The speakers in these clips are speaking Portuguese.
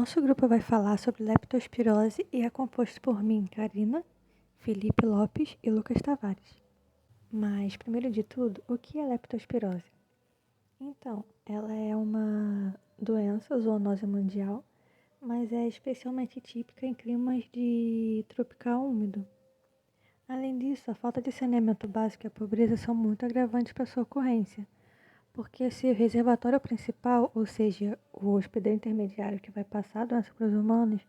Nosso grupo vai falar sobre leptospirose e é composto por mim, Karina, Felipe Lopes e Lucas Tavares. Mas, primeiro de tudo, o que é leptospirose? Então, ela é uma doença zoonose mundial, mas é especialmente típica em climas de tropical úmido. Além disso, a falta de saneamento básico e a pobreza são muito agravantes para sua ocorrência, porque se o reservatório principal, ou seja, o hospedeiro intermediário que vai passar a doença para os humanos,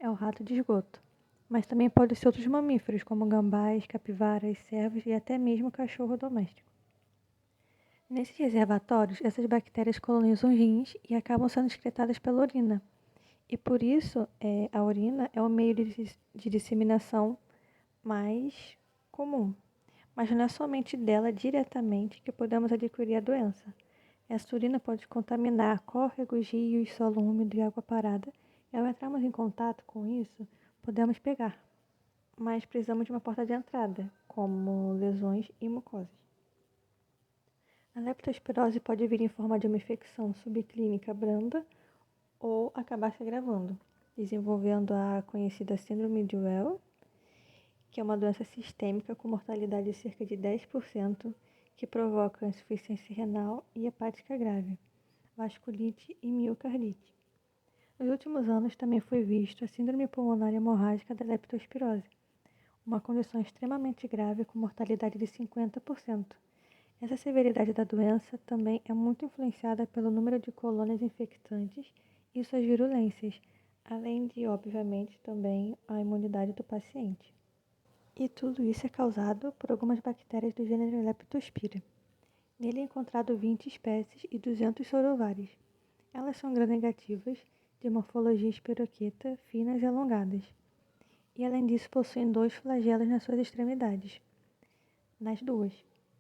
é o rato de esgoto. Mas também pode ser outros mamíferos, como gambás, capivaras, cervos e até mesmo cachorro doméstico. Nesses reservatórios, essas bactérias colonizam rins e acabam sendo excretadas pela urina. E por isso, a urina é o meio de disseminação mais comum. Mas não é somente dela diretamente que podemos adquirir a doença. Essa urina pode contaminar córregos, rios, solo úmido e água parada. E ao entrarmos em contato com isso, podemos pegar. Mas precisamos de uma porta de entrada, como lesões e mucosas. A leptospirose pode vir em forma de uma infecção subclínica branda ou acabar se agravando, desenvolvendo a conhecida síndrome de Well, que é uma doença sistêmica com mortalidade de cerca de 10%, que provoca insuficiência renal e hepática grave, vasculite e miocardite. Nos últimos anos também foi visto a síndrome pulmonar hemorrágica da leptospirose, uma condição extremamente grave com mortalidade de 50%. Essa severidade da doença também é muito influenciada pelo número de colônias infectantes e suas virulências, além de, obviamente, também a imunidade do paciente. E tudo isso é causado por algumas bactérias do gênero Leptospira. Nele é encontrado 20 espécies e 200 sorovários. Elas são gram-negativas, de morfologia espiroqueta, finas e alongadas. E além disso possuem 2 flagelos nas suas extremidades, nas duas.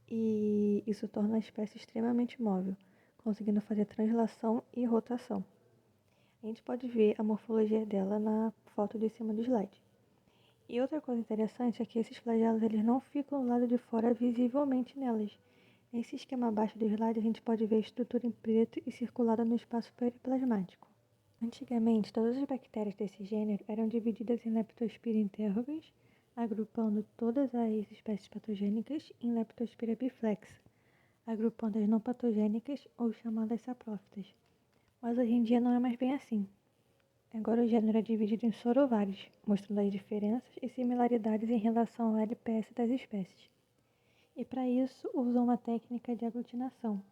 E isso torna a espécie extremamente móvel, conseguindo fazer translação e rotação. A gente pode ver a morfologia dela na foto de cima do slide. E outra coisa interessante é que esses flagelos eles não ficam do lado de fora visivelmente nelas. Nesse esquema abaixo do slide a gente pode ver a estrutura em preto e circulada no espaço periplasmático. Antigamente, todas as bactérias desse gênero eram divididas em Leptospira interrobans, agrupando todas as espécies patogênicas em Leptospira biflex, agrupando as não patogênicas ou chamadas saprófitas. Mas hoje em dia não é mais bem assim. Agora o gênero é dividido em sorovários, mostrando as diferenças e similaridades em relação ao LPS das espécies. E para isso usam uma técnica de aglutinação.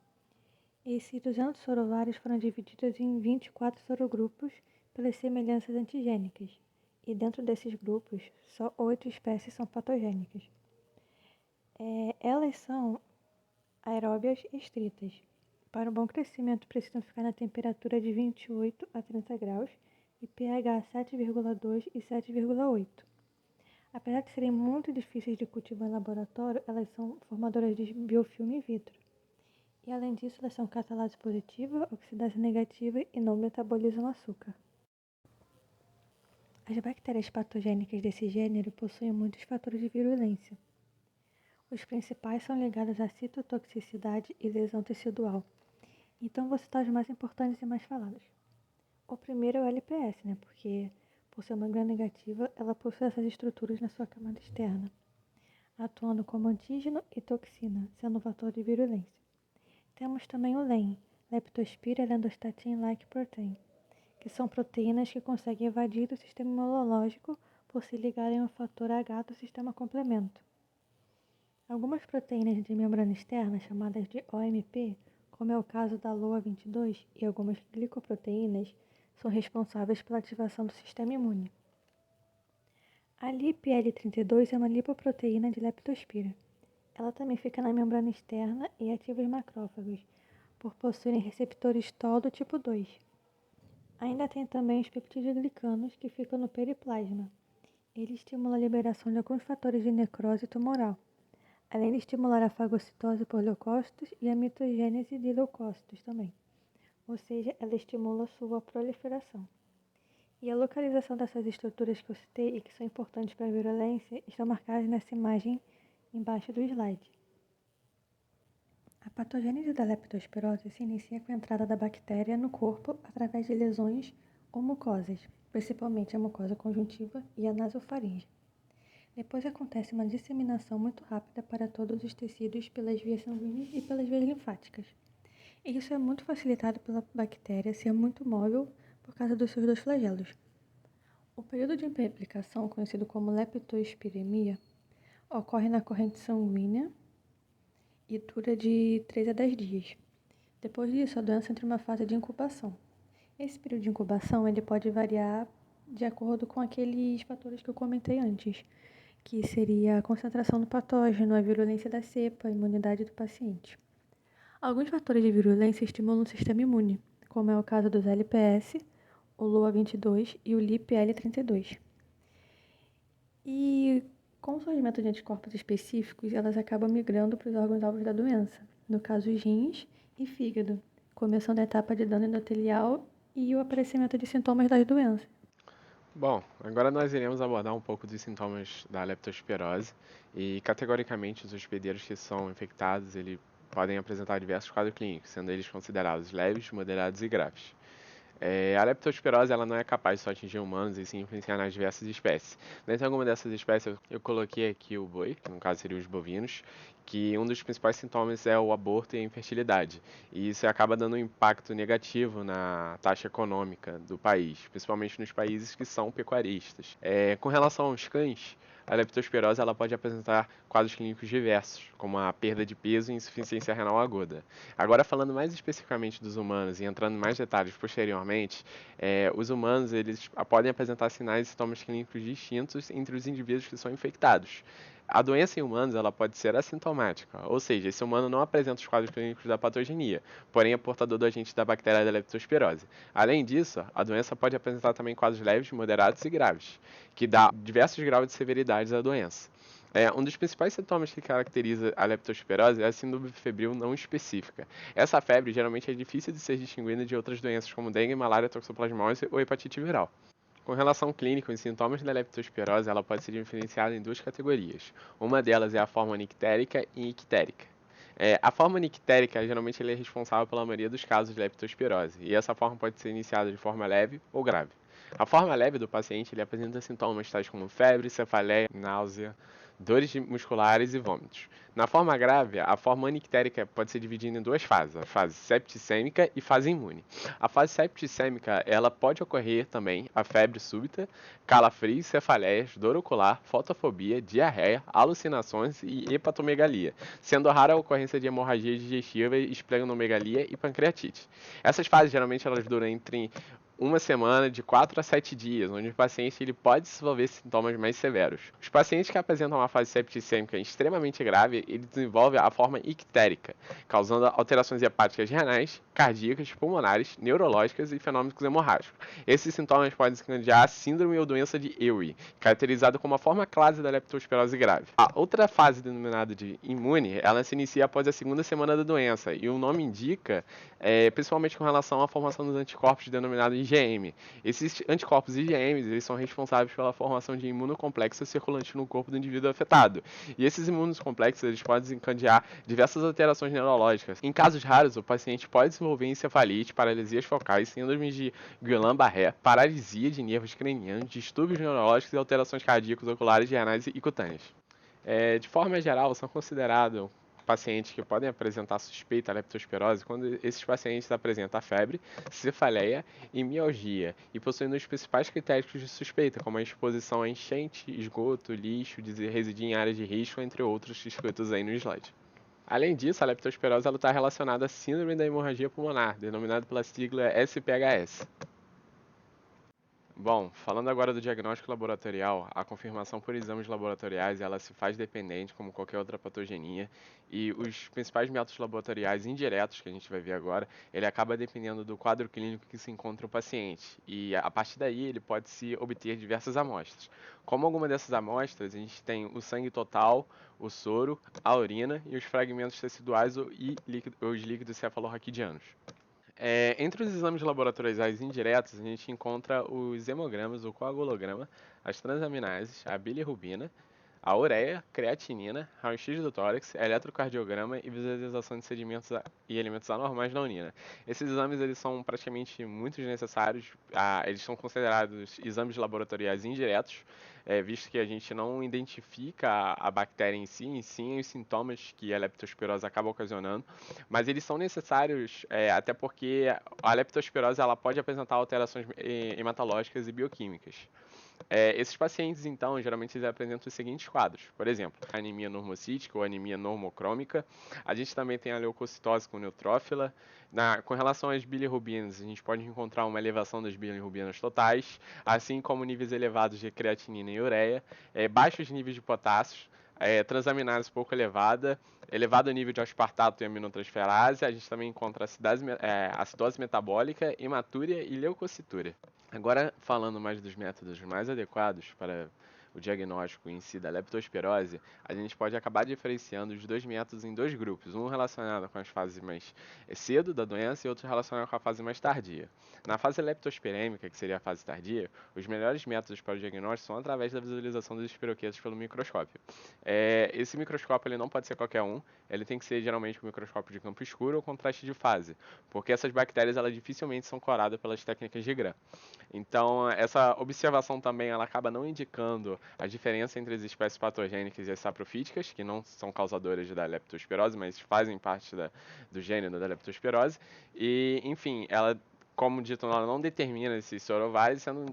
Esses 200 sorovários foram divididos em 24 sorogrupos pelas semelhanças antigênicas, e dentro desses grupos, só 8 espécies são patogênicas. Elas são aeróbias estritas. Para um bom crescimento, precisam ficar na temperatura de 28 a 30 graus e pH 7,2 e 7,8. Apesar de serem muito difíceis de cultivar em laboratório, elas são formadoras de biofilme in vitro. E além disso, elas são catalase positiva, oxidase negativa e não metabolizam açúcar. As bactérias patogênicas desse gênero possuem muitos fatores de virulência. Os principais são ligados à citotoxicidade e lesão tecidual. Então vou citar os mais importantes e mais falados. O primeiro é o LPS, porque por ser uma gram-negativa, ela possui essas estruturas na sua camada externa, atuando como antígeno e toxina, sendo um fator de virulência. Temos também o LEM, Leptospira Elendostatin-like protein, que são proteínas que conseguem evadir do sistema imunológico por se ligarem ao fator H do sistema complemento. Algumas proteínas de membrana externa, chamadas de OMP, como é o caso da LOA22, e algumas glicoproteínas, são responsáveis pela ativação do sistema imune. A LIPL32 é uma lipoproteína de leptospira. Ela também fica na membrana externa e ativa os macrófagos, por possuírem receptores TOL do tipo 2. Ainda tem também os peptidoglicanos, que ficam no periplasma. Ele estimula a liberação de alguns fatores de necrose tumoral, além de estimular a fagocitose por leucócitos e a mitogênese de leucócitos também. Ou seja, ela estimula a sua proliferação. E a localização dessas estruturas que eu citei e que são importantes para a virulência estão marcadas nessa imagem embaixo do slide. A patogênese da leptospirose se inicia com a entrada da bactéria no corpo através de lesões ou mucosas, principalmente a mucosa conjuntiva e a nasofaringe. Depois acontece uma disseminação muito rápida para todos os tecidos pelas vias sanguíneas e pelas vias linfáticas. E isso é muito facilitado pela bactéria ser muito móvel por causa dos seus dois flagelos. O período de replicação, conhecido como leptospiremia, ocorre na corrente sanguínea e dura de 3 a 10 dias. Depois disso, a doença entra em uma fase de incubação. Esse período de incubação ele pode variar de acordo com aqueles fatores que eu comentei antes, que seria a concentração do patógeno, a virulência da cepa, a imunidade do paciente. Alguns fatores de virulência estimulam o sistema imune, como é o caso dos LPS, o LOA22 e o LIP-L32. E com o surgimento de anticorpos específicos, elas acabam migrando para os órgãos-alvos da doença, no caso os rins e fígado, começando a etapa de dano endotelial e o aparecimento de sintomas das doenças. Bom, agora nós iremos abordar um pouco dos sintomas da leptospirose e, categoricamente, os hospedeiros que são infectados, podem apresentar diversos quadros clínicos, sendo eles considerados leves, moderados e graves. A leptospirose ela não é capaz de só atingir humanos e sim influenciar nas diversas espécies. Dentre algumas dessas espécies, eu coloquei aqui o boi, que no caso seria os bovinos, que um dos principais sintomas é o aborto e a infertilidade. E isso acaba dando um impacto negativo na taxa econômica do país, principalmente nos países que são pecuaristas. Com relação aos cães, a leptospirose ela pode apresentar quadros clínicos diversos, como a perda de peso e insuficiência renal aguda. Agora, falando mais especificamente dos humanos e entrando em mais detalhes posteriormente, os humanos eles podem apresentar sinais e sintomas clínicos distintos entre os indivíduos que são infectados. A doença em humanos ela pode ser assintomática, ou seja, esse humano não apresenta os quadros clínicos da patogenia, porém é portador do agente da bactéria da leptospirose. Além disso, a doença pode apresentar também quadros leves, moderados e graves, que dá diversos graus de severidade à doença. Um dos principais sintomas que caracteriza a leptospirose é a síndrome febril não específica. Essa febre geralmente é difícil de ser distinguida de outras doenças como dengue, malária, toxoplasmose ou hepatite viral. Com relação clínica, os sintomas da leptospirose ela pode ser diferenciada em duas categorias. Uma delas é a forma nictérica e ictérica. A forma nictérica, geralmente, ele é responsável pela maioria dos casos de leptospirose, e essa forma pode ser iniciada de forma leve ou grave. A forma leve do paciente ele apresenta sintomas tais como febre, cefaleia, náusea, dores musculares e vômitos. Na forma grave, a forma anictérica pode ser dividida em duas fases, a fase septicêmica e fase imune. A fase septicêmica, ela pode ocorrer também a febre súbita, calafrios, cefaleias, dor ocular, fotofobia, diarreia, alucinações e hepatomegalia, sendo rara a ocorrência de hemorragia digestiva, esplenomegalia e pancreatite. Essas fases geralmente elas duram entre uma semana, de 4 a 7 dias, onde o paciente ele pode desenvolver sintomas mais severos. Os pacientes que apresentam uma fase septicêmica extremamente grave, ele desenvolve a forma ictérica, causando alterações hepáticas renais, cardíacas, pulmonares, neurológicas e fenômenos hemorrágicos. Esses sintomas podem desencadear a síndrome ou doença de Erie, caracterizada como a forma clássica da leptospirose grave. A outra fase denominada de imune, ela se inicia após a segunda semana da doença, e o nome indica, principalmente com relação à formação dos anticorpos denominados IgM. Esses anticorpos IgM eles são responsáveis pela formação de imunocomplexo circulante no corpo do indivíduo afetado. E esses imunocomplexos eles podem desencadear diversas alterações neurológicas. Em casos raros, o paciente pode desenvolver encefalite, paralisias focais, síndromes de Guillain-Barré, paralisia de nervos cranianos, distúrbios neurológicos e alterações cardíacas, oculares, renais e cutâneas. De forma geral, são considerados pacientes que podem apresentar suspeita à leptospirose quando esses pacientes apresentam febre, cefaleia e mialgia e possuem os principais critérios de suspeita, como a exposição a enchente, esgoto, lixo, residir em áreas de risco, entre outros escritos aí no slide. Além disso, a leptospirose está relacionada à síndrome da hemorragia pulmonar, denominada pela sigla SPHS. Bom, falando agora do diagnóstico laboratorial, a confirmação por exames laboratoriais ela se faz dependente como qualquer outra patogenia e os principais métodos laboratoriais indiretos que a gente vai ver agora, ele acaba dependendo do quadro clínico que se encontra o paciente e a partir daí ele pode se obter diversas amostras. Como alguma dessas amostras, a gente tem o sangue total, o soro, a urina e os fragmentos teciduais e os líquidos cefalorraquidianos. Entre os exames laboratoriais indiretos, a gente encontra os hemogramas, o coagulograma, as transaminases, a bilirrubina, a ureia, creatinina, raio-x do tórax, eletrocardiograma e visualização de sedimentos e elementos anormais na urina. Esses exames eles são praticamente muito desnecessários, eles são considerados exames laboratoriais indiretos, visto que a gente não identifica a bactéria em si, e sim os sintomas que a leptospirose acaba ocasionando, mas eles são necessários até porque a leptospirose ela pode apresentar alterações hematológicas e bioquímicas. Esses pacientes, então, geralmente eles apresentam os seguintes quadros. Por exemplo, anemia normocítica ou anemia normocrômica. A gente também tem a leucocitose com neutrófila. Com relação às bilirrubinas, a gente pode encontrar uma elevação das bilirrubinas totais, assim como níveis elevados de creatinina e ureia, baixos níveis de potássio, transaminase pouco elevada, elevado nível de aspartato e aminotransferase. A gente também encontra acidose metabólica, hematúria e leucocitúria. Agora, falando mais dos métodos mais adequados para o diagnóstico em si da leptospirose, a gente pode acabar diferenciando os dois métodos em dois grupos, um relacionado com as fases mais cedo da doença e outro relacionado com a fase mais tardia. Na fase leptospirêmica, que seria a fase tardia, os melhores métodos para o diagnóstico são através da visualização dos espiroquetos pelo microscópio. Esse microscópio ele não pode ser qualquer um, ele tem que ser geralmente um microscópio de campo escuro ou contraste de fase, porque essas bactérias elas dificilmente são coradas pelas técnicas de Gram. Então, essa observação também ela acaba não indicando a diferença entre as espécies patogênicas e as saprofíticas, que não são causadoras da leptospirose, mas fazem parte do gênero da leptospirose. E, enfim, ela, como dito, ela não determina esses sorovares, sendo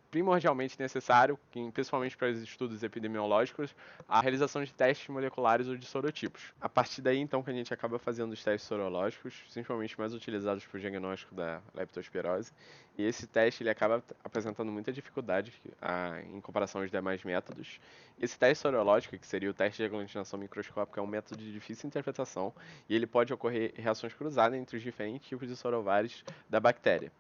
primordialmente necessário, principalmente para os estudos epidemiológicos, a realização de testes moleculares ou de sorotipos. A partir daí, então, que a gente acaba fazendo os testes sorológicos, principalmente mais utilizados para o diagnóstico da leptospirose, e esse teste ele acaba apresentando muita dificuldade em comparação aos demais métodos. Esse teste sorológico, que seria o teste de aglutinação microscópica, é um método de difícil interpretação e ele pode ocorrer reações cruzadas entre os diferentes tipos de sorovares da bactéria.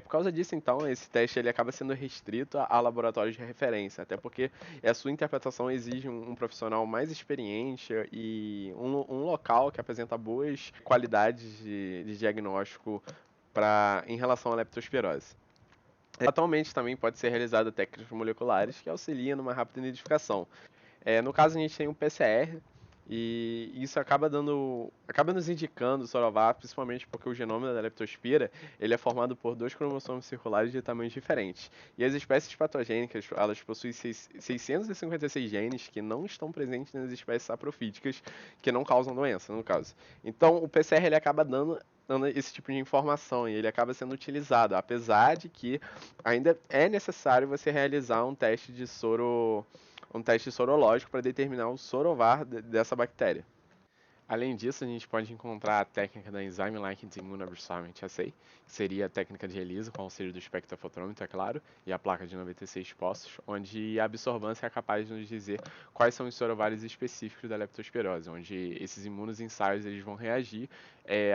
Por causa disso, então, esse teste ele acaba sendo restrito a laboratórios de referência, até porque a sua interpretação exige um profissional mais experiente e um local que apresenta boas qualidades de diagnóstico em relação à leptospirose. Atualmente também pode ser realizada técnicas moleculares que auxiliam numa rápida identificação. No caso, a gente tem o PCR, e isso acaba nos indicando o sorovar, principalmente porque o genoma da leptospira ele é formado por dois cromossomos circulares de tamanhos diferentes. E as espécies patogênicas, elas possuem 656 genes que não estão presentes nas espécies saprofíticas, que não causam doença, no caso. Então, o PCR ele acaba dando esse tipo de informação e ele acaba sendo utilizado, apesar de que ainda é necessário você realizar um teste sorológico para determinar o sorovar dessa bactéria. Além disso, a gente pode encontrar a técnica da Enzyme-like Immunoabsorbent Assay, que seria a técnica de ELISA com auxílio do espectrofotômetro, é claro, e a placa de 96 postos, onde a absorvância é capaz de nos dizer quais são os sorovários específicos da leptospirose, onde esses imunossensais eles vão reagir,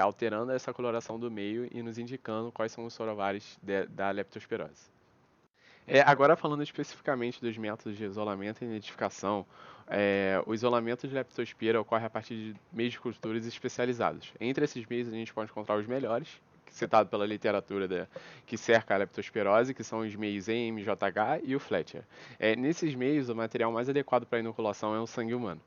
alterando essa coloração do meio e nos indicando quais são os sorovários da leptospirose. Agora falando especificamente dos métodos de isolamento e identificação, o isolamento de leptospira ocorre a partir de meios de culturas especializados. Entre esses meios a gente pode encontrar os melhores, citado pela literatura que cerca a leptospirose, que são os meios EMJH e o Fletcher. Nesses meios, o material mais adequado para inoculação é o sangue humano.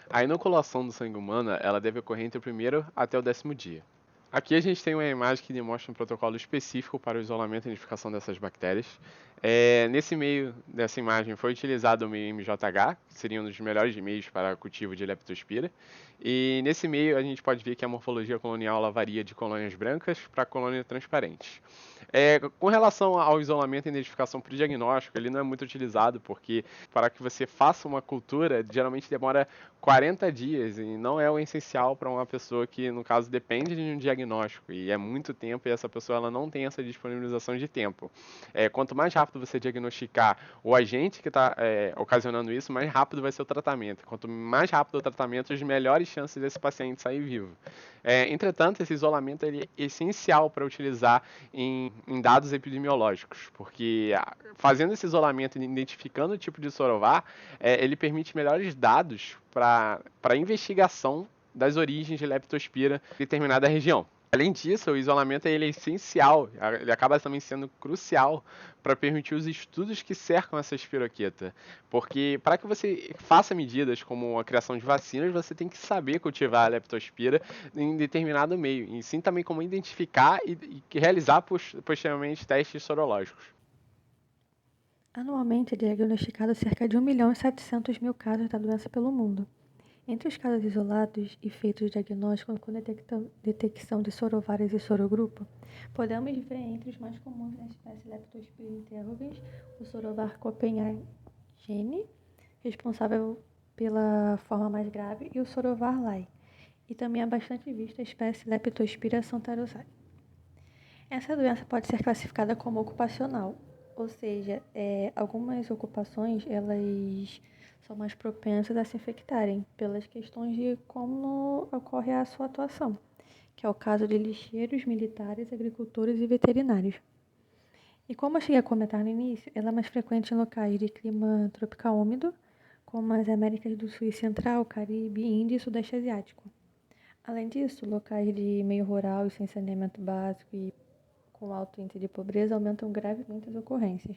A inoculação do sangue humano ela deve ocorrer entre o primeiro até o 10º dia. Aqui a gente tem uma imagem que demonstra um protocolo específico para o isolamento e identificação dessas bactérias. Nesse meio dessa imagem foi utilizado o meio MJH, que seria um dos melhores meios para cultivo de leptospira. E nesse meio a gente pode ver que a morfologia colonial ela varia de colônias brancas para colônias transparentes. Com relação ao isolamento e identificação para o diagnóstico, ele não é muito utilizado, porque para que você faça uma cultura, geralmente demora 40 dias, e não é o essencial para uma pessoa que, no caso, depende de um diagnóstico, e é muito tempo, e essa pessoa ela não tem essa disponibilização de tempo. Quanto mais rápido você diagnosticar o agente que está ocasionando isso, mais rápido vai ser o tratamento. Quanto mais rápido o tratamento, as melhores chances desse paciente sair vivo. Entretanto, esse isolamento ele é essencial para utilizar em dados epidemiológicos, porque fazendo esse isolamento e identificando o tipo de sorovar, ele permite melhores dados para a investigação das origens de leptospira em determinada região. Além disso, o isolamento ele é essencial, ele acaba também sendo crucial para permitir os estudos que cercam essa espiroqueta. Porque para que você faça medidas como a criação de vacinas, você tem que saber cultivar a leptospira em determinado meio, e sim também como identificar e realizar posteriormente testes sorológicos. Anualmente é diagnosticado cerca de 1.700.000 casos da doença pelo mundo. Entre os casos isolados e feitos diagnóstico com detecção de sorovários e sorogrupo, podemos ver entre os mais comuns na espécie Leptospira interrogans o sorovar copenhagene, responsável pela forma mais grave, e o sorovar lai. E também é bastante vista a espécie Leptospira santarosai. Essa doença pode ser classificada como ocupacional, ou seja, algumas ocupações elas são mais propensas a se infectarem pelas questões de como ocorre a sua atuação, que é o caso de lixeiros, militares, agricultores e veterinários. E como eu cheguei a comentar no início, ela é mais frequente em locais de clima tropical úmido, como as Américas do Sul e Central, Caribe, Índia e Sudeste Asiático. Além disso, locais de meio rural e sem saneamento básico e com alto índice de pobreza aumentam gravemente as ocorrências.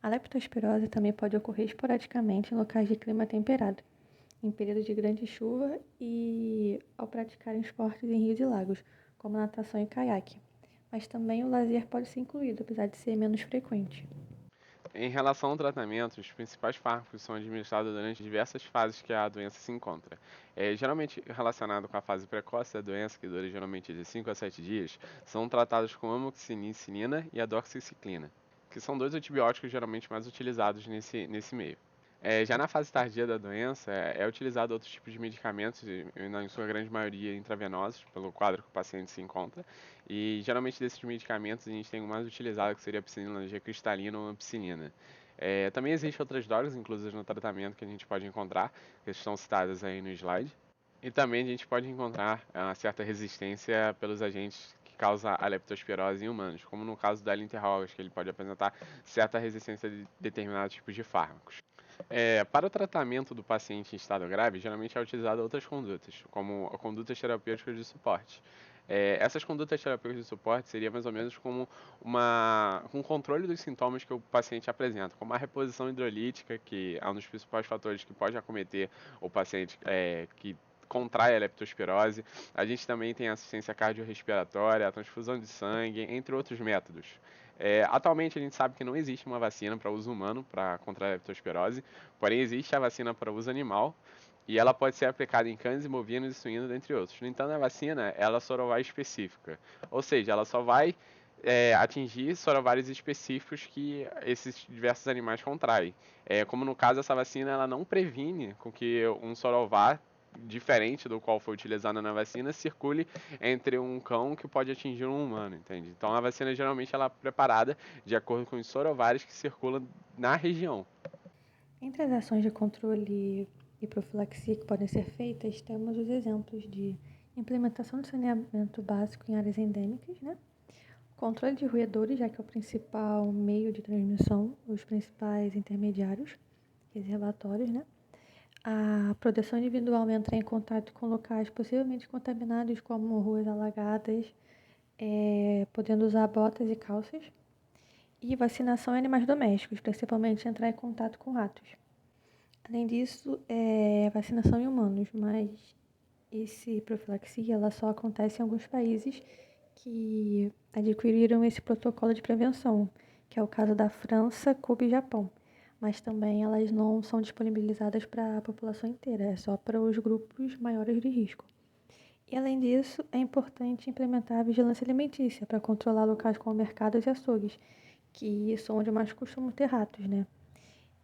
A leptospirose também pode ocorrer esporadicamente em locais de clima temperado, em períodos de grande chuva e ao praticarem esportes em rios e lagos, como natação e caiaque. Mas também o lazer pode ser incluído, apesar de ser menos frequente. Em relação ao tratamento, os principais fármacos são administrados durante diversas fases que a doença se encontra. Geralmente relacionado com a fase precoce da doença, que dura geralmente de 5 a 7 dias, são tratados com amoxicilina e a doxiciclina, que são dois antibióticos geralmente mais utilizados nesse meio. Já na fase tardia da doença, é utilizado outros tipos de medicamentos, em sua grande maioria intravenosos, pelo quadro que o paciente se encontra. E geralmente desses medicamentos a gente tem o mais utilizado, que seria a psinilogia cristalina ou ampicilina. Também existem outras drogas inclusas no tratamento que a gente pode encontrar, que estão citadas aí no slide. E também a gente pode encontrar uma certa resistência pelos agentes que causam a leptospirose em humanos, como no caso da Linterrogas, que ele pode apresentar certa resistência de determinados tipos de fármacos. Para o tratamento do paciente em estado grave, geralmente é utilizado outras condutas, como condutas terapêuticas de suporte. Essas condutas terapêuticas de suporte seria mais ou menos como um controle dos sintomas que o paciente apresenta, como a reposição hidrolítica, que é um dos principais fatores que pode acometer o paciente que contrai a leptospirose. A gente também tem assistência cardiorrespiratória, a transfusão de sangue, entre outros métodos. Atualmente a gente sabe que não existe uma vacina para uso humano contra a leptospirose, porém existe a vacina para uso animal e ela pode ser aplicada em cães e bovinos e suínos, entre outros. No entanto, a vacina ela é sorovar específica, ou seja, ela só vai atingir sorovários específicos que esses diversos animais contraem. Como no caso, essa vacina ela não previne com que um sorovar diferente do qual foi utilizado na vacina circule entre um cão que pode atingir um humano, entende? Então a vacina geralmente ela é preparada de acordo com os sorovários que circulam na região. Entre as ações de controle e profilaxia que podem ser feitas, temos os exemplos de implementação de saneamento básico em áreas endêmicas, né? Controle de roedores, já que é o principal meio de transmissão, os principais intermediários, reservatórios, né? A proteção individual entrar em contato com locais possivelmente contaminados, como ruas alagadas, podendo usar botas e calças. E vacinação em animais domésticos, principalmente entrar em contato com ratos. Além disso, vacinação em humanos, mas esse profilaxia ela só acontece em alguns países que adquiriram esse protocolo de prevenção, que é o caso da França, Cuba e Japão. Mas também elas não são disponibilizadas para a população inteira, é só para os grupos maiores de risco. E além disso, é importante implementar a vigilância alimentícia para controlar locais como mercados e açougues, que são onde mais costumam ter ratos, né?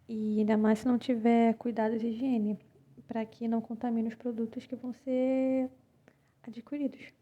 E ainda mais se não tiver cuidados de higiene, para que não contamine os produtos que vão ser adquiridos.